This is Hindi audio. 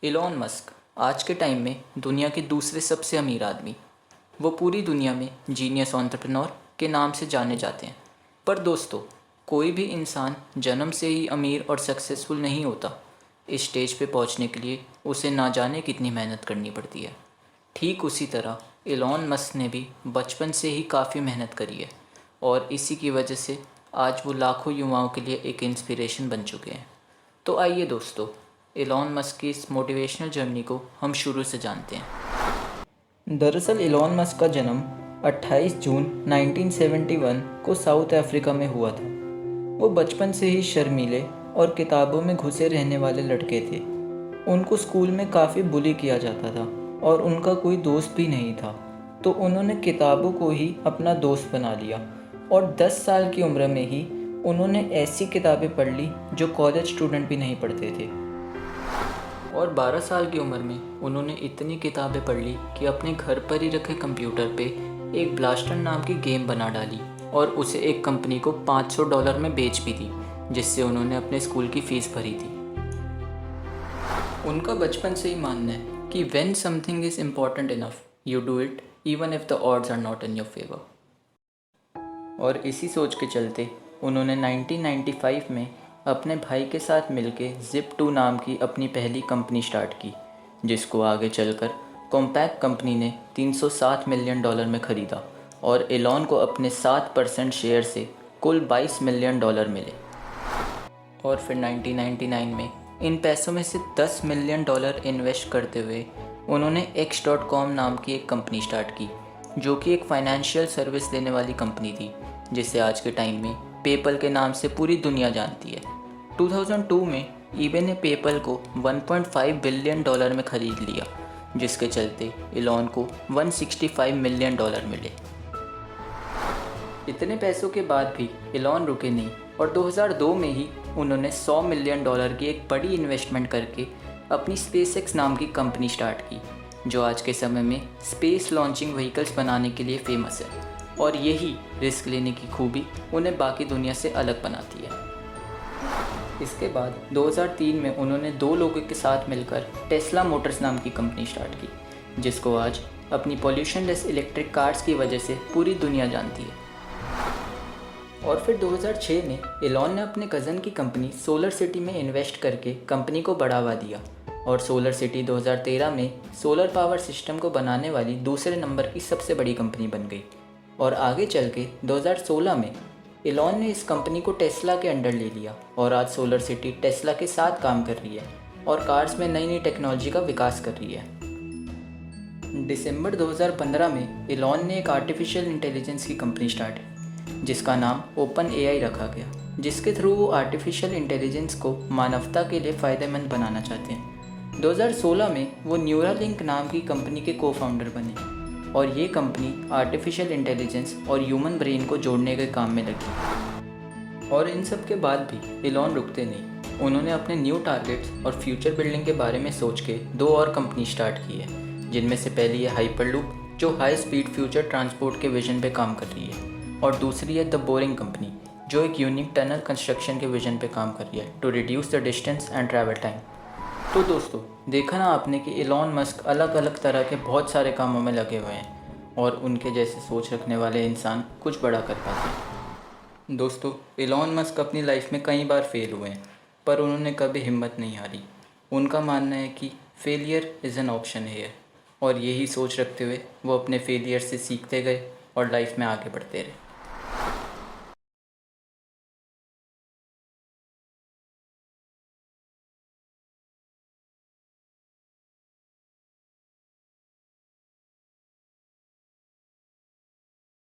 एलॉन मस्क आज के टाइम में दुनिया के दूसरे सबसे अमीर आदमी। वो पूरी दुनिया में जीनियस एंटरप्रेन्योर के नाम से जाने जाते हैं। पर दोस्तों, कोई भी इंसान जन्म से ही अमीर और सक्सेसफुल नहीं होता। इस स्टेज पे पहुंचने के लिए उसे ना जाने कितनी मेहनत करनी पड़ती है। ठीक उसी तरह एलॉन मस्क ने भी बचपन से ही काफ़ी मेहनत करी है और इसी की वजह से आज वो लाखों युवाओं के लिए एक इंस्पिरेशन बन चुके हैं। तो आइए दोस्तों, एलॉन मस्क की इस मोटिवेशनल जर्नी को हम शुरू से जानते हैं। दरअसल एलॉन मस्क का जन्म 28 जून 1971 को साउथ अफ्रीका में हुआ था। वो बचपन से ही शर्मीले और किताबों में घुसे रहने वाले लड़के थे। उनको स्कूल में काफ़ी बुली किया जाता था और उनका कोई दोस्त भी नहीं था, तो उन्होंने किताबों को ही अपना दोस्त बना लिया और 10 साल की उम्र में ही उन्होंने ऐसी किताबें पढ़ ली जो कॉलेज स्टूडेंट भी नहीं पढ़ते थे। और 12 साल की उम्र में उन्होंने इतनी किताबें पढ़ ली कि अपने घर पर ही रखे कंप्यूटर पे एक ब्लास्टर नाम की गेम बना डाली और उसे एक कंपनी को $500 में बेच भी दी, जिससे उन्होंने अपने स्कूल की फ़ीस भरी थी। उनका बचपन से ही मानना है कि when something is important enough you do it even if the odds are not in your favour. और इसी सोच के चलते उन्होंने 1995 में अपने भाई के साथ मिलके Zip2 नाम की अपनी पहली कंपनी स्टार्ट की, जिसको आगे चलकर कॉम्पैक्ट कंपनी ने $307 मिलियन में ख़रीदा और एलॉन को अपने 7% शेयर से कुल $22 मिलियन मिले। और फिर 1999 में इन पैसों में से $10 मिलियन इन्वेस्ट करते हुए उन्होंने X.com नाम की एक कंपनी स्टार्ट की, जो कि एक फाइनेंशियल सर्विस देने वाली कंपनी थी, जिसे आज के टाइम में पेपल के नाम से पूरी दुनिया जानती है। 2002 में ईबे ने पेपल को $1.5 बिलियन में ख़रीद लिया, जिसके चलते एलॉन को $165 मिलियन मिले। इतने पैसों के बाद भी एलॉन रुके नहीं और 2002 में ही उन्होंने $100 मिलियन की एक बड़ी इन्वेस्टमेंट करके अपनी SpaceX नाम की कंपनी स्टार्ट की, जो आज के समय में स्पेस लॉन्चिंग व्हीकल्स बनाने के लिए फेमस है। और यही रिस्क लेने की खूबी उन्हें बाकी दुनिया से अलग बनाती है। इसके बाद 2003 में उन्होंने 2 लोगों के साथ मिलकर टेस्ला मोटर्स नाम की कंपनी स्टार्ट की, जिसको आज अपनी पॉल्यूशन लेस इलेक्ट्रिक कार्स की वजह से पूरी दुनिया जानती है। और फिर 2006 में एलॉन ने अपने कज़न की कंपनी सोलर सिटी में इन्वेस्ट करके कंपनी को बढ़ावा दिया और सोलर सिटी 2013 में सोलर पावर सिस्टम को बनाने वाली दूसरे नंबर की सबसे बड़ी कंपनी बन गई। और आगे चल के 2016 में एलॉन ने इस कंपनी को टेस्ला के अंडर ले लिया और आज सोलर सिटी टेस्ला के साथ काम कर रही है और कार्स में नई नई टेक्नोलॉजी का विकास कर रही है। दिसंबर 2015 में एलॉन ने एक आर्टिफिशियल इंटेलिजेंस की कंपनी स्टार्ट की, जिसका नाम OpenAI रखा गया, जिसके थ्रू वो आर्टिफिशियल इंटेलिजेंस को मानवता के लिए फ़ायदेमंद बनाना चाहते हैं। 2016 में वो न्यूरालिंक नाम की कंपनी के को फाउंडर बने और ये कंपनी आर्टिफिशियल इंटेलिजेंस और ह्यूमन ब्रेन को जोड़ने के काम में लगी। और इन सब के बाद भी एलॉन रुकते नहीं। उन्होंने अपने न्यू टारगेट्स और फ्यूचर बिल्डिंग के बारे में सोच के 2 और कंपनी स्टार्ट की है, जिनमें से पहली है हाइपरलूप, जो हाई स्पीड फ्यूचर ट्रांसपोर्ट के विजन पे काम कर रही है, और दूसरी है द बोरिंग कंपनी, जो एक यूनिक टनल कंस्ट्रक्शन के विजन पे काम कर रही है to reduce the distance and travel time. तो दोस्तों, देखा ना आपने कि एलॉन मस्क अलग अलग तरह के बहुत सारे कामों में लगे हुए हैं और उनके जैसे सोच रखने वाले इंसान कुछ बड़ा कर पाते हैं। दोस्तों, एलॉन मस्क अपनी लाइफ में कई बार फेल हुए हैं, पर उन्होंने कभी हिम्मत नहीं हारी। उनका मानना है कि फेलियर इज़ एन ऑप्शन है, और यही सोच रखते हुए वो अपने फेलियर से सीखते गए और लाइफ में आगे बढ़ते रहे।